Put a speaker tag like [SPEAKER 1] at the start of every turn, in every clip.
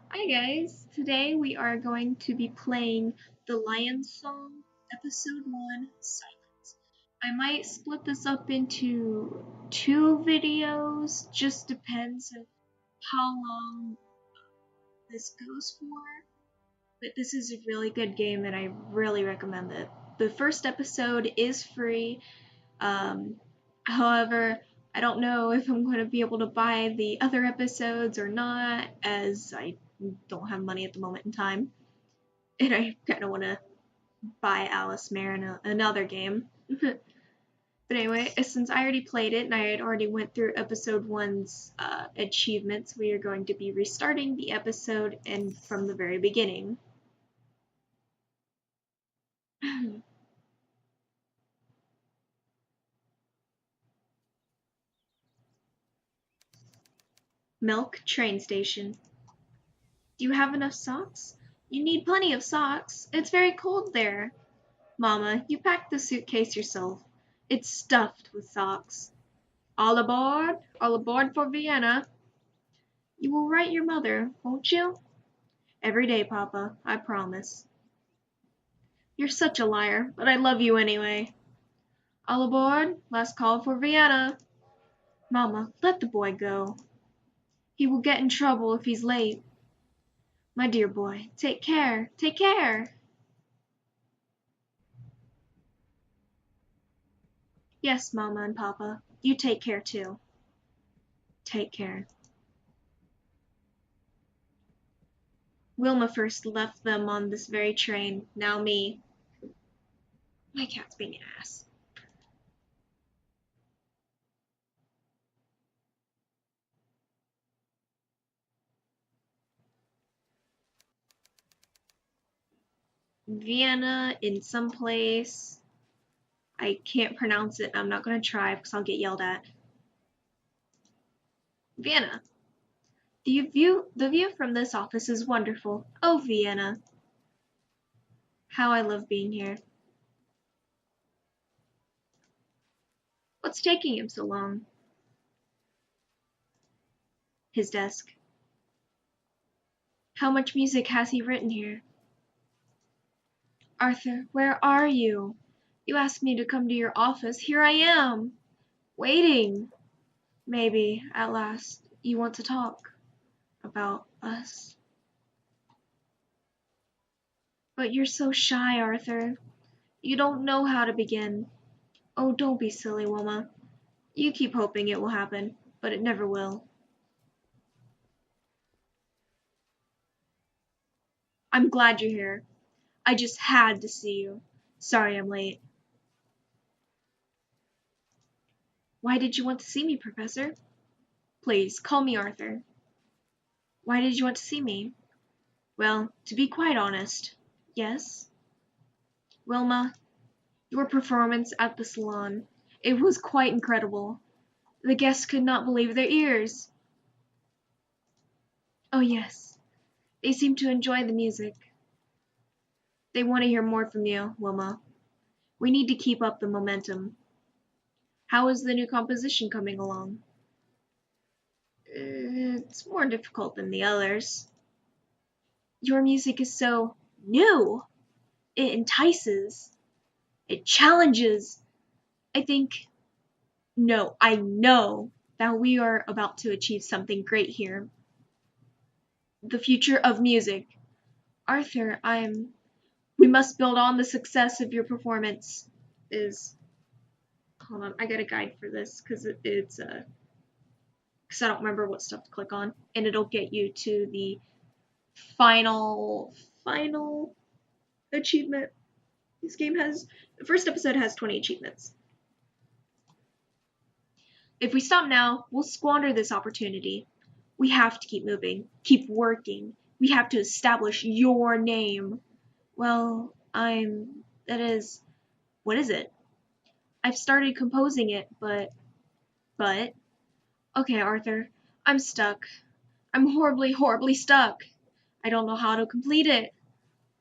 [SPEAKER 1] Hi guys, today we are going to be playing the Lion Song Episode 1 Silence. I might split this up into two videos, just depends on how long this goes for. But this is a really good game and I really recommend it. The first episode is free, um, however, I don't know if I'm going to be able to buy the other episodes or not, as I don't have money at the moment in time. And I kind of want to buy Alice Mare in another game. But anyway, since I already played it and I had already went through episode one's achievements, we are going to be restarting the episode and from the very beginning. Milk train station. Do you have enough socks? You need plenty of socks. It's very cold there. Mama, you packed the suitcase yourself. It's stuffed with socks. All aboard! All aboard for Vienna! You will write your mother, won't you? Every day, Papa, I promise. You're such a liar, but I love you anyway. All aboard! Last call for Vienna! Mama, let the boy go. He will get in trouble if he's late. My dear boy, take care, take care! Yes, Mama and Papa, you take care too. Take care. Wilma first left them on this very train, now me. My cat's being an ass. Vienna in some place. I can't pronounce it. I'm not going to try because I'll get yelled at. Vienna. The view from this office is wonderful. Oh, Vienna. How I love being here. What's taking him so long? His desk. How much music has he written here? Arthur, where are you? You asked me to come to your office. Here I am. Waiting. Maybe, at last, you want to talk about us. But you're so shy, Arthur. You don't know how to begin. Oh, don't be silly, Wilma. You keep hoping it will happen, but it never will. I'm glad you're here. I just had to see you. Sorry I'm late. Why did you want to see me, Professor? Please, call me Arthur. Why did you want to see me? Well, to be quite honest, yes. Wilma, your performance at the salon. It was quite incredible. The guests could not believe their ears. Oh, yes. They seemed to enjoy the music. They want to hear more from you, Wilma. We need to keep up the momentum. How is the new composition coming along? It's more difficult than the others. Your music is so new. It entices. It challenges. I think, no, I know that we are about to achieve something great here. The future of music. Arthur, we must build on the success of your performance. Hold on, I got a guide for this because because I don't remember what stuff to click on, and it'll get you to the final achievement. This game has the first episode has 20 achievements. If we stop now, we'll squander this opportunity. We have to keep moving, keep working. We have to establish your name. Well, that is, what is it? I've started composing it, but, okay, Arthur, I'm stuck. I'm horribly, horribly stuck. I don't know how to complete it.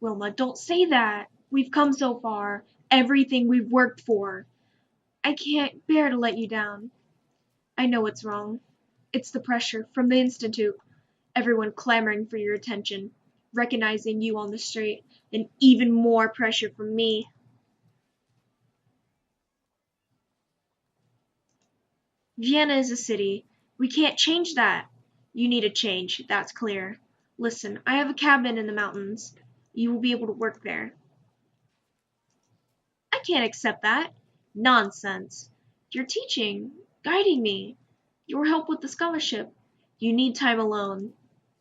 [SPEAKER 1] Wilma, don't say that. We've come so far. Everything we've worked for. I can't bear to let you down. I know what's wrong. It's the pressure from the Institute. everyone clamoring for your attention, recognizing you on the street, and even more pressure from me. Vienna is a city. We can't change that. You need a change, that's clear. Listen, I have a cabin in the mountains. You will be able to work there. I can't accept that. Nonsense. You're teaching, guiding me. Your help with the scholarship. You need time alone.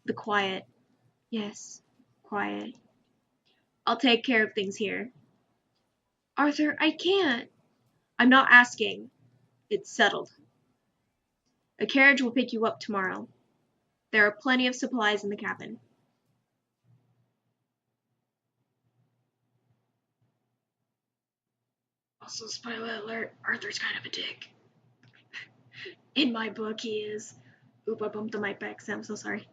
[SPEAKER 1] The quiet. Yes, quiet. I'll take care of things here. Arthur, I can't. I'm not asking. It's settled. A carriage will pick you up tomorrow. There are plenty of supplies in the cabin. Also, spoiler alert, Arthur's kind of a dick. In my book, he is. Oop, I bumped the mic back, so I'm so sorry.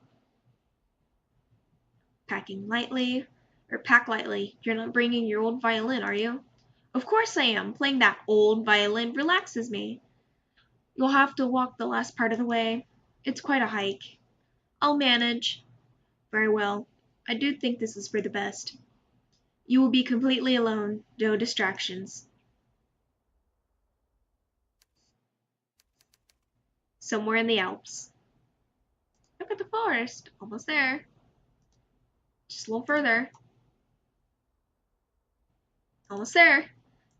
[SPEAKER 1] Packing lightly. Pack lightly. You're not bringing your old violin, are you? Of course I am. Playing that old violin relaxes me. You'll have to walk the last part of the way. It's quite a hike. I'll manage. Very well. I do think this is for the best. You will be completely alone. No distractions. Somewhere in the Alps. Look at the forest. Almost there. Just a little further. Almost there.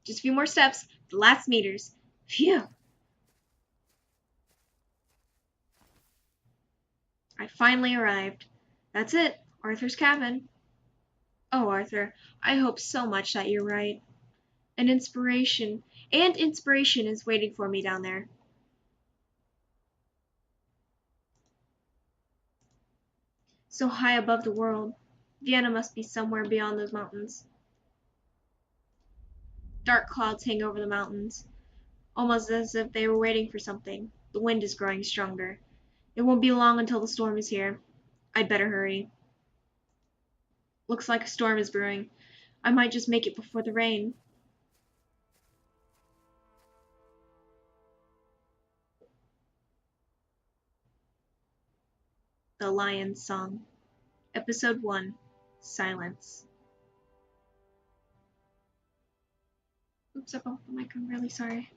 [SPEAKER 1] Just a few more steps. The last meters. Phew. I finally arrived. That's it. Arthur's cabin. Oh, Arthur, I hope so much that you're right. Inspiration is waiting for me down there. So high above the world. Vienna must be somewhere beyond those mountains. Dark clouds hang over the mountains, almost as if they were waiting for something. The wind is growing stronger. It won't be long until the storm is here. I'd better hurry. Looks like a storm is brewing. I might just make it before the rain. The Lion's Song. Episode 1. Silence. Oops, I bumped the mic. I'm really sorry.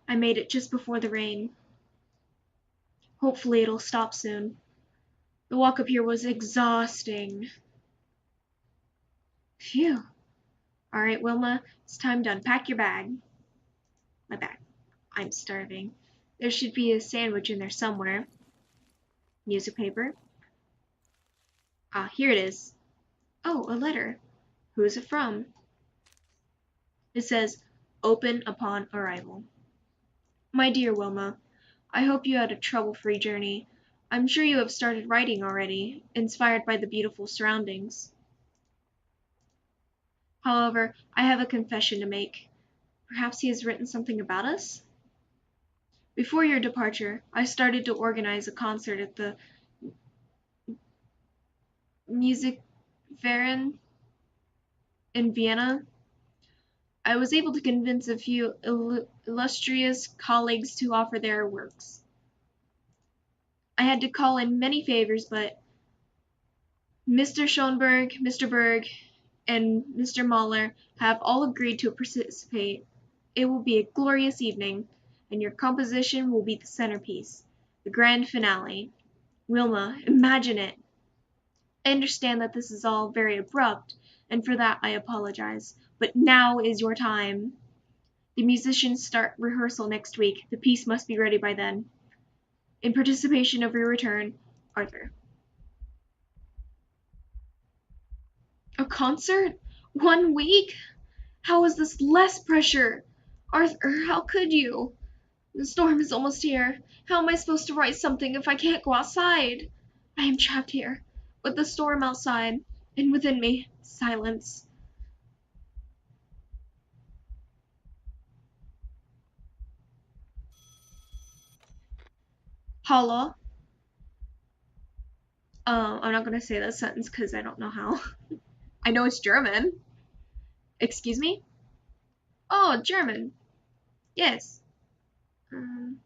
[SPEAKER 1] I made it just before the rain. Hopefully it'll stop soon. The walk up here was exhausting. Phew. Alright, Wilma, it's time to unpack your bag. My bag. I'm starving. There should be a sandwich in there somewhere. Music paper. Ah, here it is. Oh, a letter. Who is it from? It says, open upon arrival. My dear Wilma, I hope you had a trouble-free journey. I'm sure you have started writing already, inspired by the beautiful surroundings. However, I have a confession to make. Perhaps he has written something about us? Before your departure, I started to organize a concert at the Musikverein in Vienna. I was able to convince a few illustrious colleagues to offer their works. I had to call in many favors, but Mr. Schoenberg, Mr. Berg, and Mr. Mahler have all agreed to participate. It will be a glorious evening, and your composition will be the centerpiece, the grand finale. Wilma, imagine it! I understand that this is all very abrupt, and for that I apologize, but now is your time. The musicians start rehearsal next week. The piece must be ready by then. In participation of your return, Arthur. A concert? 1 week? How is this less pressure? Arthur, how could you? The storm is almost here. How am I supposed to write something if I can't go outside? I am trapped here, with the storm outside, and within me, silence. Hallo. I'm not gonna say that sentence because I don't know how. I know it's German. Excuse me? Oh, German. Yes. Um,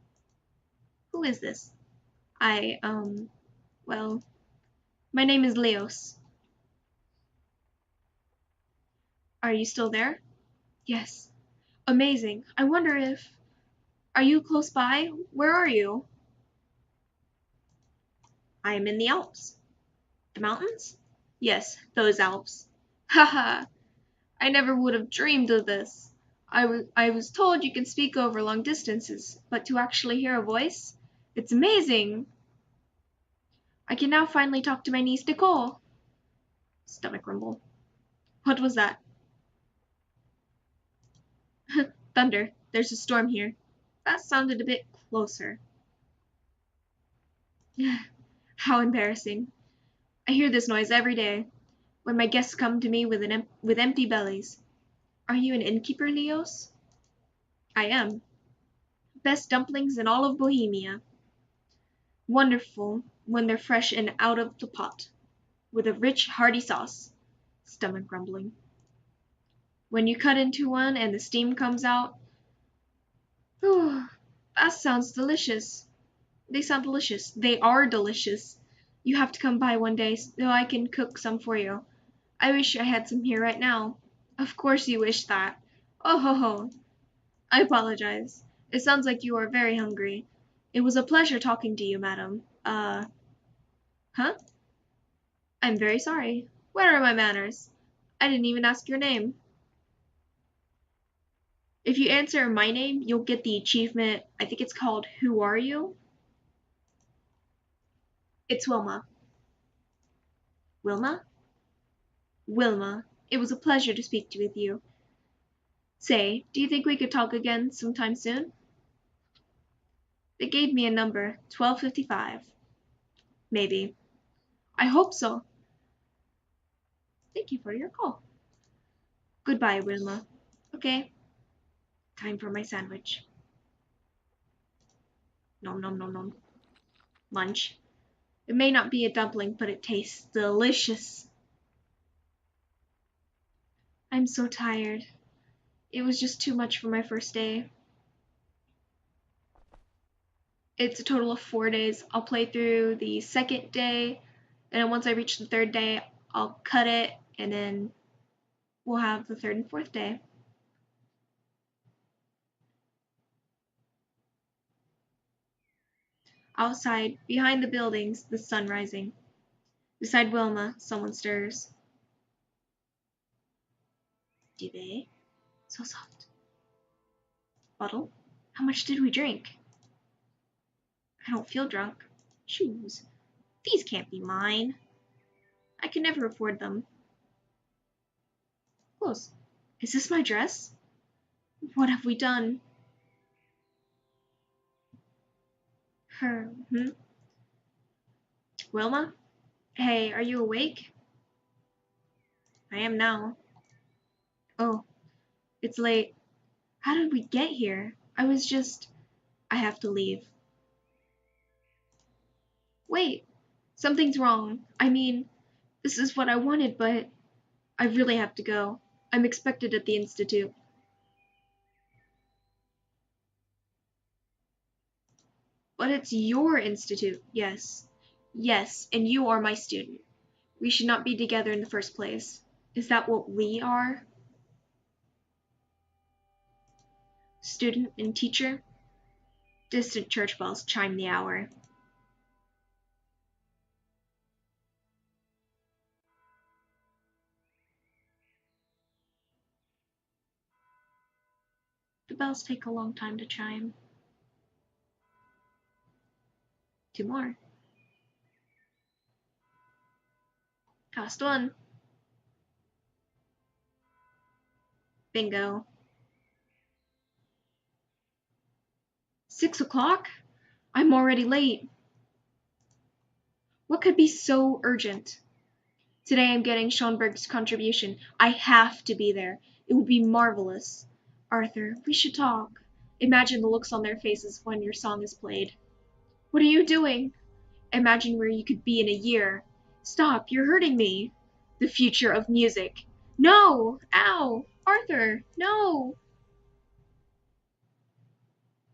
[SPEAKER 1] who is this? I, well, my name is Leos. Are you still there? Yes. Amazing. I wonder if. Are you close by? Where are you? I am in the Alps. The mountains? Yes, those Alps. Haha, I never would have dreamed of this. I was told you can speak over long distances, but to actually hear a voice? It's amazing. I can now finally talk to my niece Nicole. Stomach rumble. What was that? Thunder. There's a storm here. That sounded a bit closer. How embarrassing. I hear this noise every day when my guests come to me with empty bellies. Are you an innkeeper, Leos? I am. Best dumplings in all of Bohemia. Wonderful when they're fresh and out of the pot, with a rich, hearty sauce. Stomach grumbling. When you cut into one and the steam comes out, oh, that sounds delicious. They sound delicious. They are delicious. You have to come by one day so I can cook some for you. I wish I had some here right now. Of course you wish that. Oh ho ho. I apologize. It sounds like you are very hungry. It was a pleasure talking to you, madam. Huh? I'm very sorry. Where are my manners? I didn't even ask your name. If you answer my name, you'll get the achievement. I think it's called Who Are You? It's Wilma. Wilma? Wilma. It was a pleasure to speak with you. Say, do you think we could talk again sometime soon? They gave me a number, 1255. Maybe. I hope so. Thank you for your call. Goodbye, Wilma. Okay, time for my sandwich. Nom nom nom nom. Munch. It may not be a dumpling, but it tastes delicious. I'm so tired. It was just too much for my first day. It's a total of 4 days. I'll play through the second day, and then once I reach the third day, I'll cut it, and then we'll have the third and fourth day. Outside, behind the buildings, the sun rising. Beside Wilma, someone stirs. Do they? So soft. Bottle? How much did we drink? I don't feel drunk. Shoes. These can't be mine. I can never afford them. Close. Is this my dress? What have we done? Her. Wilma? Hey, are you awake? I am now. Oh, it's late. How did we get here? I have to leave. Wait, something's wrong. I mean, this is what I wanted, but I really have to go. I'm expected at the Institute. But it's your institute, yes. Yes, and you are my student. We should not be together in the first place. Is that what we are? Student and teacher? Distant church bells chime the hour. The bells take a long time to chime. 2 more. Cost 1. Bingo. 6 o'clock? I'm already late. What could be so urgent? Today I'm getting Schoenberg's contribution. I have to be there. It will be marvelous. Arthur, we should talk. Imagine the looks on their faces when your song is played. What are you doing? Imagine where you could be in a year. Stop, you're hurting me. The future of music. No! Ow! Arthur, no!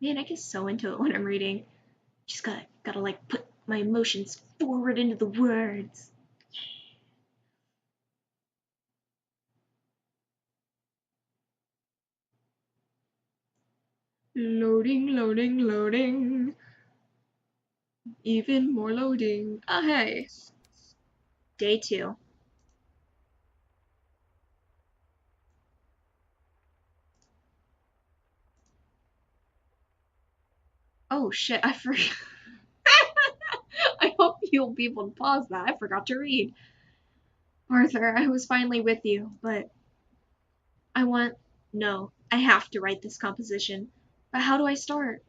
[SPEAKER 1] Man, I get so into it when I'm reading. Just gotta like put my emotions forward into the words. Loading, loading, loading. Even more loading. Ah, hey. Day 2. Oh shit, I forgot. I hope you'll be able to pause that. I forgot to read. Arthur, I was finally with you, but I want. No, I have to write this composition. But how do I start?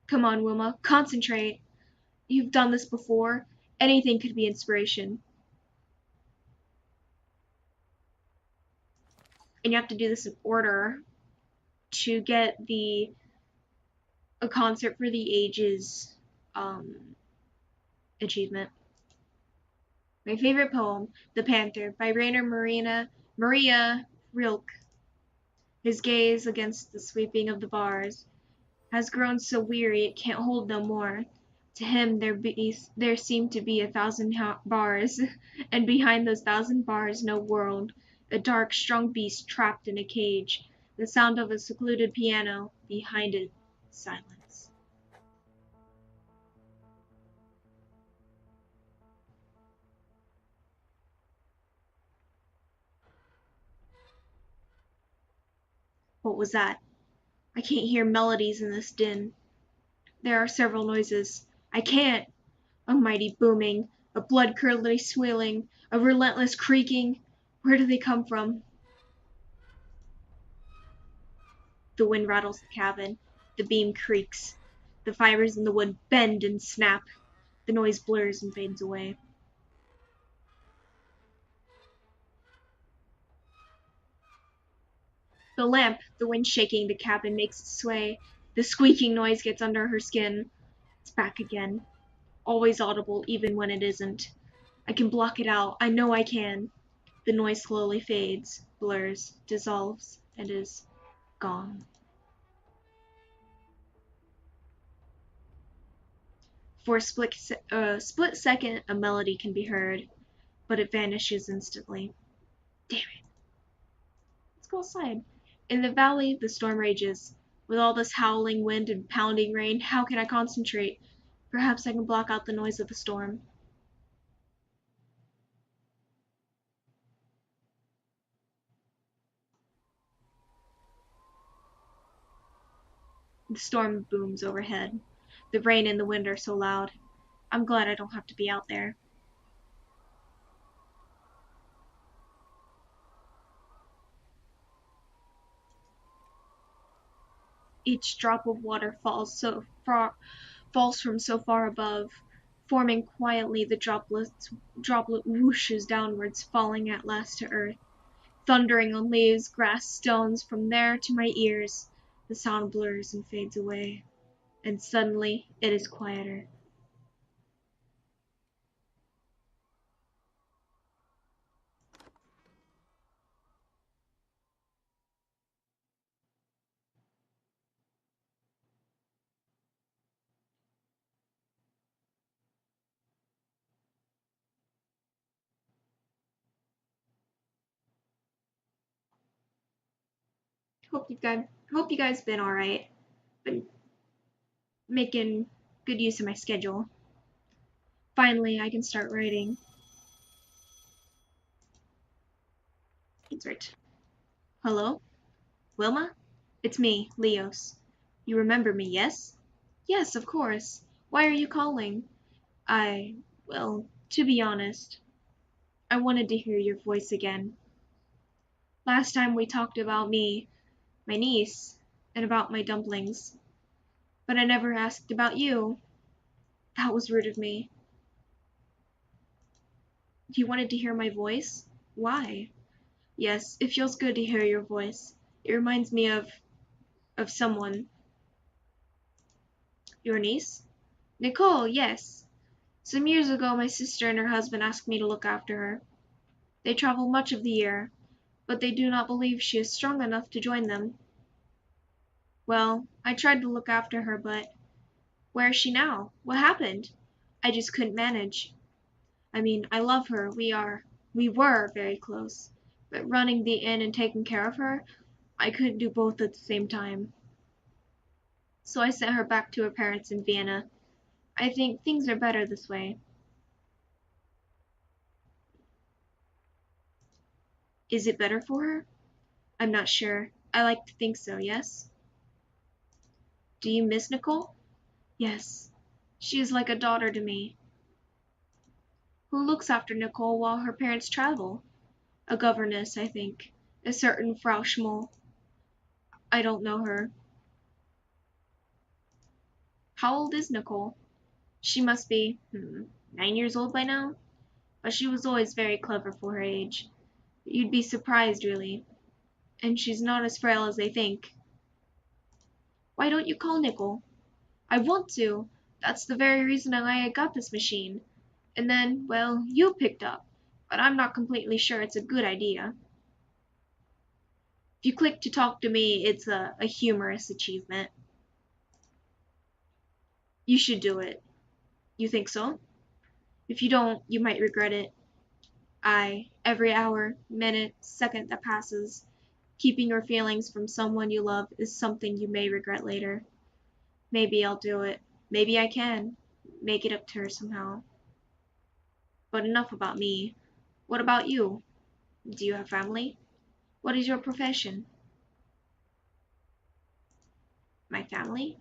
[SPEAKER 1] Come on, Wilma, concentrate. You've done this before. Anything could be inspiration. And you have to do this in order to get the a concert for the ages achievement. My favorite poem, The Panther, by Rainer Maria Rilke. His gaze against the sweeping of the bars has grown so weary it can't hold no more. To him there seem to be 1,000 bars, and behind those 1,000 bars no world, a dark, strong beast trapped in a cage, the sound of a secluded piano, behind it silence. What was that? I can't hear melodies in this din. There are several noises. I can't. A mighty booming, a blood-curdling squealing, a relentless creaking. Where do they come from? The wind rattles the cabin. The beam creaks. The fibers in the wood bend and snap. The noise blurs and fades away. The lamp, the wind shaking the cabin, makes it sway. The squeaking noise gets under her skin. It's back again. Always audible, even when it isn't. I can block it out. I know I can. The noise slowly fades, blurs, dissolves, and is gone. For a split second, a melody can be heard, but it vanishes instantly. Damn it. Let's go outside. In the valley, the storm rages. With all this howling wind and pounding rain, how can I concentrate? Perhaps I can block out the noise of the storm. The storm booms overhead. The rain and the wind are so loud. I'm glad I don't have to be out there. Each drop of water falls from so far above. Forming quietly, the droplet whooshes downwards, falling at last to earth. Thundering on leaves, grass, stones, from there to my ears, the sound blurs and fades away. And suddenly it is quieter. Hope you guys been alright. Been making good use of my schedule. Finally, I can start writing. That's right. Hello? Wilma? It's me, Leos. You remember me, yes? Yes, of course. Why are you calling? Well, to be honest, I wanted to hear your voice again. Last time we talked about me, my niece, and about my dumplings. But I never asked about you. That was rude of me. You wanted to hear my voice? Why? Yes, it feels good to hear your voice. It reminds me of someone. Your niece? Nicole, yes. Some years ago my sister and her husband asked me to look after her. They travel much of the year, but they do not believe she is strong enough to join them. Well, I tried to look after her, but where is she now? What happened? I just couldn't manage. I mean, I love her. We were very close. But running the inn and taking care of her, I couldn't do both at the same time. So I sent her back to her parents in Vienna. I think things are better this way. Is it better for her? I'm not sure. I like to think so, yes? Do you miss Nicole? Yes. She is like a daughter to me. Who looks after Nicole while her parents travel? A governess, I think. A certain Frau Schmoll. I don't know her. How old is Nicole? She must be, 9 years old by now? But she was always very clever for her age. You'd be surprised, really. And she's not as frail as they think. Why don't you call Nicole? I want to. That's the very reason I got this machine. And then, well, you picked up. But I'm not completely sure it's a good idea. If you click to talk to me, it's a humorous achievement. You should do it. You think so? If you don't, you might regret it. Every hour, minute, second that passes, keeping your feelings from someone you love is something you may regret later. Maybe I'll do it. Maybe I can. Make it up to her somehow. But enough about me. What about you? Do you have family? What is your profession? My family?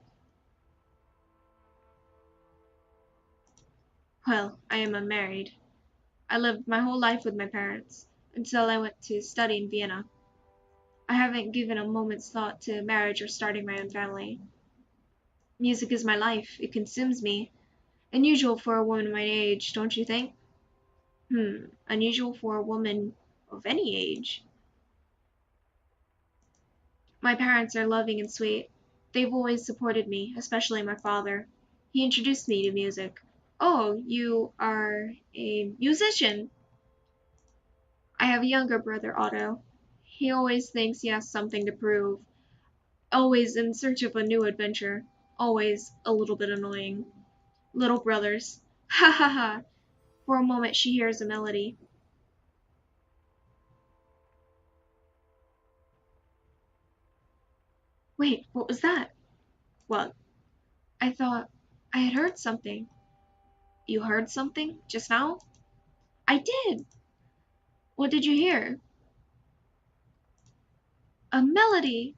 [SPEAKER 1] Well, I am unmarried. I lived my whole life with my parents until I went to study in Vienna. I haven't given a moment's thought to marriage or starting my own family. Music is my life. It consumes me. Unusual for a woman my age, don't you think? Unusual for a woman of any age. My parents are loving and sweet. They've always supported me, especially my father. He introduced me to music. Oh, you are a musician? I have a younger brother, Otto. He always thinks he has something to prove. Always in search of a new adventure. Always a little bit annoying. Little brothers. Ha ha ha. For a moment she hears a melody. Wait, what was that? What? I thought I had heard something. You heard something just now? I did. What did you hear? A melody.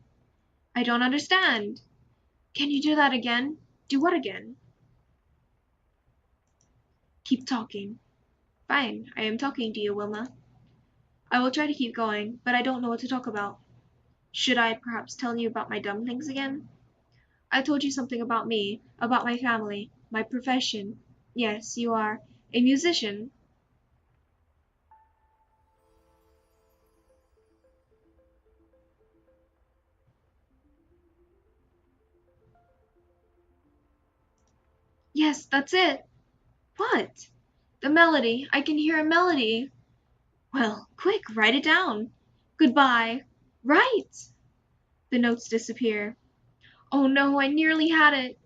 [SPEAKER 1] I don't understand. Can you do that again? Do what again? Keep talking. Fine, I am talking to you, Wilma. I will try to keep going, but I don't know what to talk about. Should I perhaps tell you about my dumplings again? I told you something about me, about my family, my profession. Yes, you are a musician. Yes, that's it. What? The melody. I can hear a melody. Well, quick, write it down. Goodbye. Write! The notes disappear. Oh no, I nearly had it.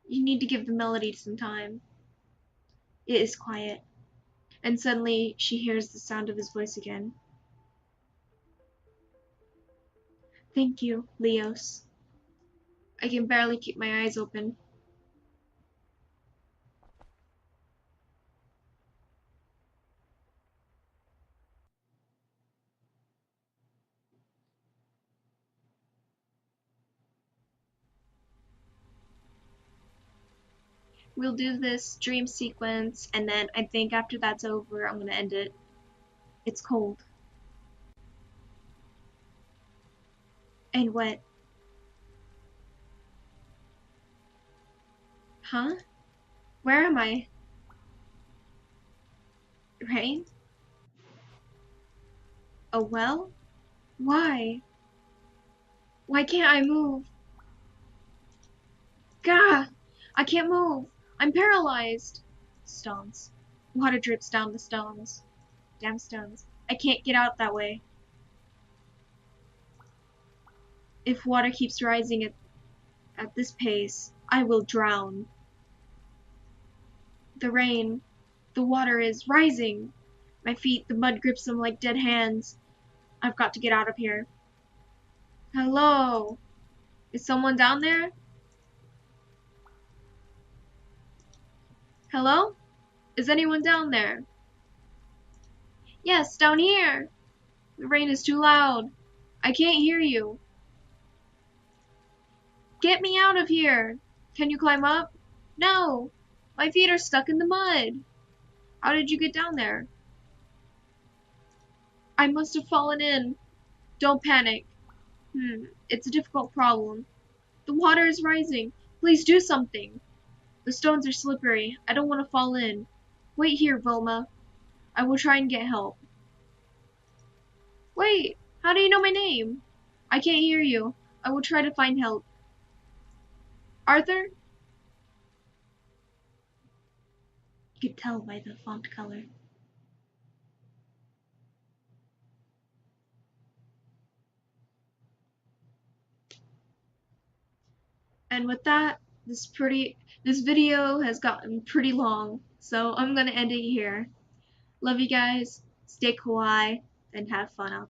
[SPEAKER 1] You need to give the melody some time. It is quiet, and suddenly she hears the sound of his voice again. Thank you, Leos. I can barely keep my eyes open. We'll do this dream sequence, and then I think after that's over, I'm gonna end it. It's cold. And wet. Huh? Where am I? Rain? A well? Why? Why can't I move? Gah! I can't move. I'm paralyzed. Stones. Water drips down the stones. Damn stones. I can't get out that way. If water keeps rising at this pace, I will drown. The rain. The water is rising. My feet, the mud grips them like dead hands. I've got to get out of here. Hello? Is someone down there? Hello? Is anyone down there? Yes, down here. The rain is too loud. I can't hear you. Get me out of here. Can you climb up? No. My feet are stuck in the mud. How did you get down there? I must have fallen in. Don't panic. It's a difficult problem. The water is rising. Please do something. The stones are slippery. I don't want to fall in. Wait here, Vilma. I will try and get help. Wait, how do you know my name? I can't hear you. I will try to find help. Arthur? You could tell by the font color. And with that, this video has gotten pretty long, so I'm gonna end it here. Love you guys, stay kawaii, and have fun out there.